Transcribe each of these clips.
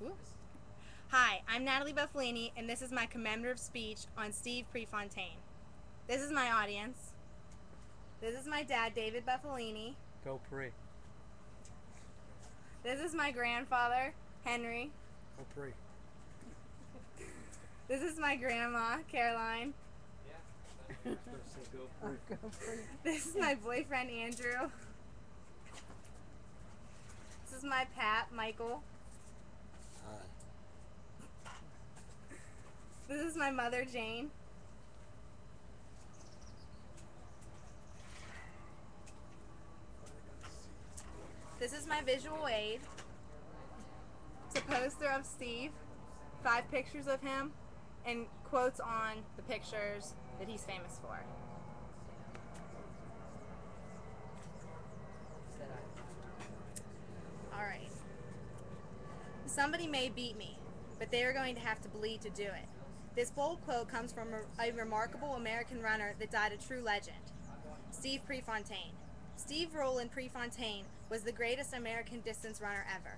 Ooh. Hi, I'm Natalie Buffalini, and this is my commemorative speech on Steve Prefontaine. This is my audience. This is my dad, David Buffalini. Go Pre. This is my grandfather, Henry. Go Pre. This is my grandma, Caroline. Go Pre. This is my boyfriend, Andrew. This is my pap, Michael. This is my mother, Jane. This is my visual aid. It's a poster of Steve, 5 pictures of him, and quotes on the pictures that he's famous for. Alright. Somebody may beat me, but they are going to have to bleed to do it. This bold quote comes from a remarkable American runner that died a true legend, Steve Prefontaine. Steve Roland Prefontaine was the greatest American distance runner ever.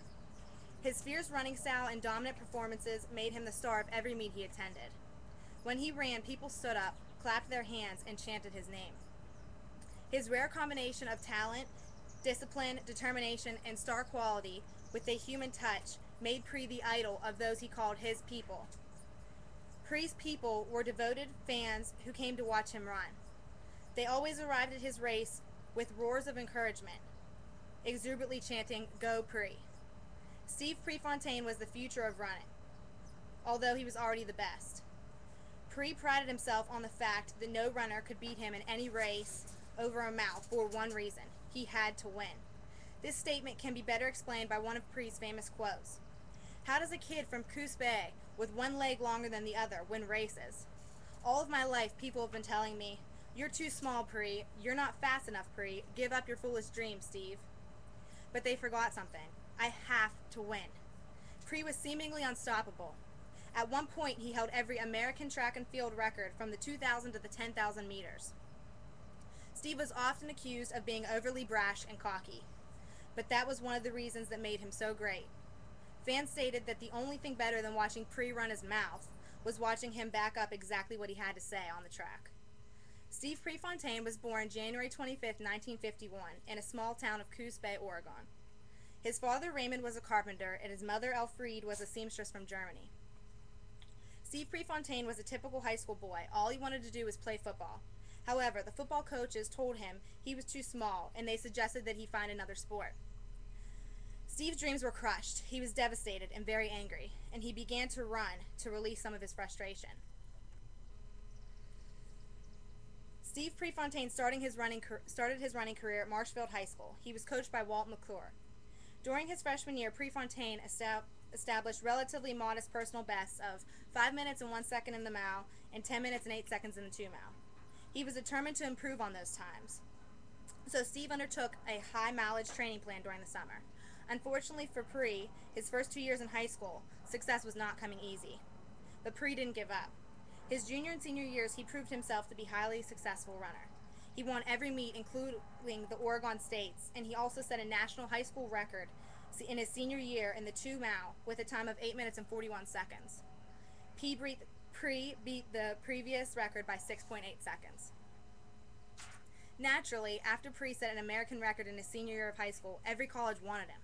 His fierce running style and dominant performances made him the star of every meet he attended. When he ran, people stood up, clapped their hands, and chanted his name. His rare combination of talent, discipline, determination, and star quality with a human touch made Pre the idol of those he called his people. Pre's people were devoted fans who came to watch him run. They always arrived at his race with roars of encouragement, exuberantly chanting, "Go Pre." Steve Prefontaine was the future of running, although he was already the best. Pre prided himself on the fact that no runner could beat him in any race over a mile for one reason: he had to win. This statement can be better explained by one of Pre's famous quotes. How does a kid from Coos Bay with one leg longer than the other win races? All of my life people have been telling me, "You're too small, Pre. You're not fast enough, Pre. Give up your foolish dreams, Steve." But they forgot something. I have to win. Pre was seemingly unstoppable. At one point, he held every American track and field record from the 2,000 to the 10,000 meters. Steve was often accused of being overly brash and cocky, but that was one of the reasons that made him so great. Fans stated that the only thing better than watching Pre run his mouth was watching him back up exactly what he had to say on the track. Steve Prefontaine was born January 25, 1951, in a small town of Coos Bay, Oregon. His father, Raymond, was a carpenter, and his mother, Elfriede, was a seamstress from Germany. Steve Prefontaine was a typical high school boy. All he wanted to do was play football. However, the football coaches told him he was too small, and they suggested that he find another sport. Steve's dreams were crushed. He was devastated and very angry, and he began to run to release some of his frustration. Steve Prefontaine started his running career at Marshfield High School. He was coached by Walt McClure. During his freshman year, Prefontaine established relatively modest personal bests of 5 minutes and 1 second in the mile and 10 minutes and 8 seconds in the 2 mile. He was determined to improve on those times. So Steve undertook a high mileage training plan during the summer. Unfortunately for Pre, his first 2 years in high school, success was not coming easy. But Pre didn't give up. His junior and senior years, he proved himself to be a highly successful runner. He won every meet, including the Oregon States, and he also set a national high school record in his senior year in the 2 mile with a time of 8 minutes and 41 seconds. Pre beat the previous record by 6.8 seconds. Naturally, after Pre set an American record in his senior year of high school, every college wanted him.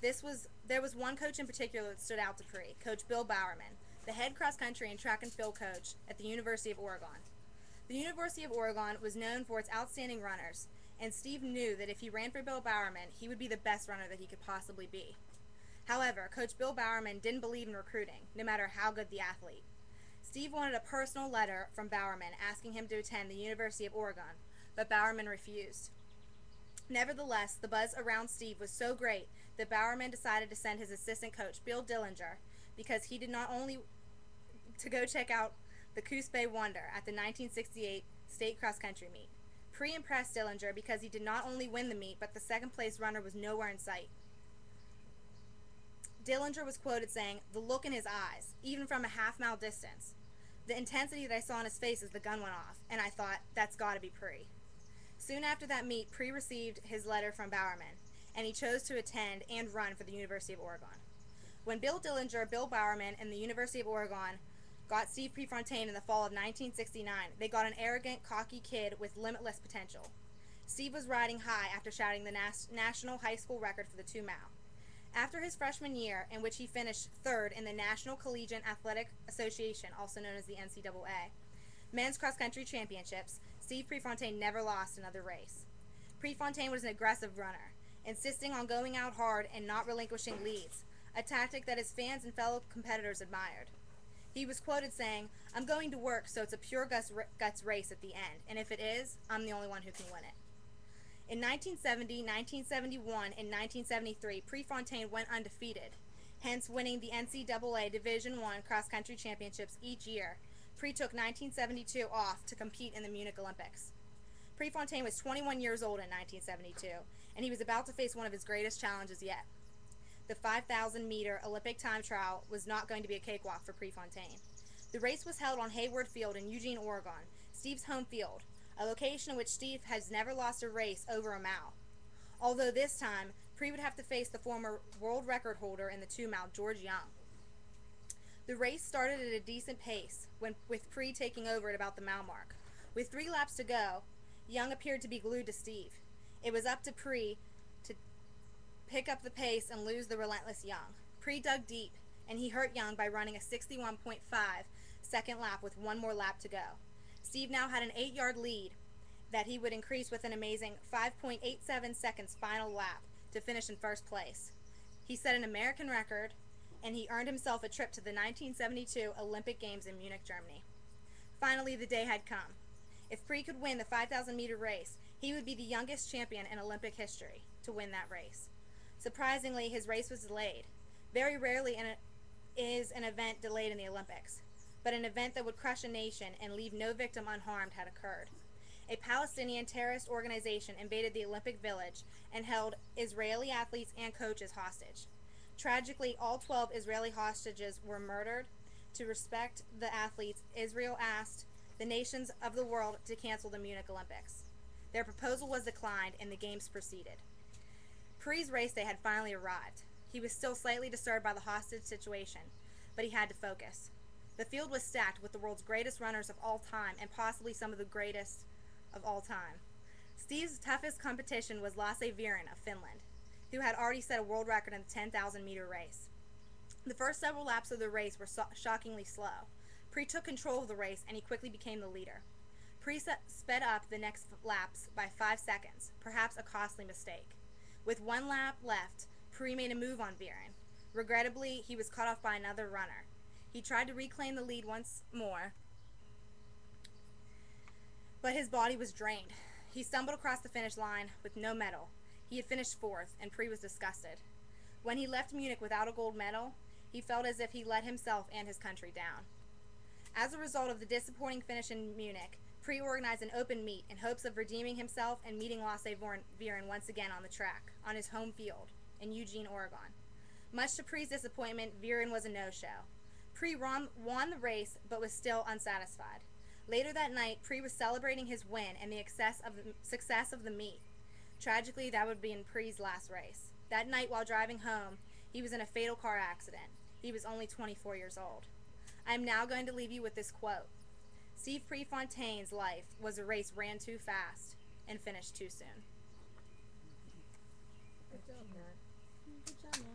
There was one coach in particular that stood out to Pre, Coach Bill Bowerman, the head cross-country and track and field coach at the University of Oregon. The University of Oregon was known for its outstanding runners, and Steve knew that if he ran for Bill Bowerman, he would be the best runner that he could possibly be. However, Coach Bill Bowerman didn't believe in recruiting, no matter how good the athlete. Steve wanted a personal letter from Bowerman asking him to attend the University of Oregon, but Bowerman refused. Nevertheless, the buzz around Steve was so great that Bowerman decided to send his assistant coach, Bill Dillinger, because he did not only to go check out the Coos Bay Wonder at the 1968 state cross-country meet. Pre impressed Dillinger because he did not only win the meet, but the second place runner was nowhere in sight. Dillinger was quoted saying, "The look in his eyes, even from a half-mile distance, the intensity that I saw in his face as the gun went off, and I thought, that's got to be Pre." Soon after that meet, Pre received his letter from Bowerman, and he chose to attend and run for the University of Oregon. When Bill Dillinger, Bill Bowerman, and the University of Oregon got Steve Prefontaine in the fall of 1969, they got an arrogant, cocky kid with limitless potential. Steve was riding high after shouting the national high school record for the 2 mile. After his freshman year, in which he finished third in the National Collegiate Athletic Association, also known as the NCAA, men's cross-country championships, Steve Prefontaine never lost another race. Prefontaine was an aggressive runner, insisting on going out hard and not relinquishing leads, a tactic that his fans and fellow competitors admired. He was quoted saying, "I'm going to work so it's a pure guts race at the end, and if it is, I'm the only one who can win it." In 1970, 1971, and 1973, Prefontaine went undefeated, hence winning the NCAA Division I cross-country championships each year. Pre took 1972 off to compete in the Munich Olympics. Prefontaine was 21 years old in 1972, and he was about to face one of his greatest challenges yet. The 5,000-meter Olympic time trial was not going to be a cakewalk for Prefontaine. The race was held on Hayward Field in Eugene, Oregon, Steve's home field, a location in which Steve has never lost a race over a mile. Although this time, Pre would have to face the former world record holder in the 2 mile, George Young. The race started at a decent pace, with Pre taking over at about the mile mark. With 3 laps to go, Young appeared to be glued to Steve. It was up to Pre to pick up the pace and lose the relentless Young. Pre dug deep, and he hurt Young by running a 61.5 second lap with 1 more lap to go. Steve now had an 8-yard lead that he would increase with an amazing 5.87 seconds final lap to finish in first place. He set an American record, and he earned himself a trip to the 1972 Olympic Games in Munich, Germany. Finally, the day had come. If Pre could win the 5,000-meter race, he would be the youngest champion in Olympic history to win that race. Surprisingly, his race was delayed. Very rarely is an event delayed in the Olympics, but an event that would crush a nation and leave no victim unharmed had occurred. A Palestinian terrorist organization invaded the Olympic Village and held Israeli athletes and coaches hostage. Tragically, all 12 Israeli hostages were murdered. To respect the athletes, Israel asked the nations of the world to cancel the Munich Olympics. Their proposal was declined, and the games proceeded. Pre's race day had finally arrived. He was still slightly disturbed by the hostage situation, but he had to focus. The field was stacked with the world's greatest runners of all time, and possibly some of the greatest of all time. Steve's toughest competition was Lasse Viren of Finland, who had already set a world record in the 10,000-meter race. The first several laps of the race were shockingly slow. Pre took control of the race, and he quickly became the leader. Pre sped up the next laps by 5 seconds, perhaps a costly mistake. With 1 lap left, Pre made a move on Viren. Regrettably, he was caught off by another runner. He tried to reclaim the lead once more, but his body was drained. He stumbled across the finish line with no medal. He had finished 4th, and Pre was disgusted. When he left Munich without a gold medal, he felt as if he let himself and his country down. As a result of the disappointing finish in Munich, Pre organized an open meet in hopes of redeeming himself and meeting Lasse Viren once again on the track, on his home field, in Eugene, Oregon. Much to Pre's disappointment, Viren was a no-show. Pre won the race, but was still unsatisfied. Later that night, Pre was celebrating his win and the success of the meet. Tragically, that would be in Pre's last race. That night, while driving home, he was in a fatal car accident. He was only 24 years old. I am now going to leave you with this quote. Steve Prefontaine's life was a race ran too fast and finished too soon. Good job, man. Good job, man.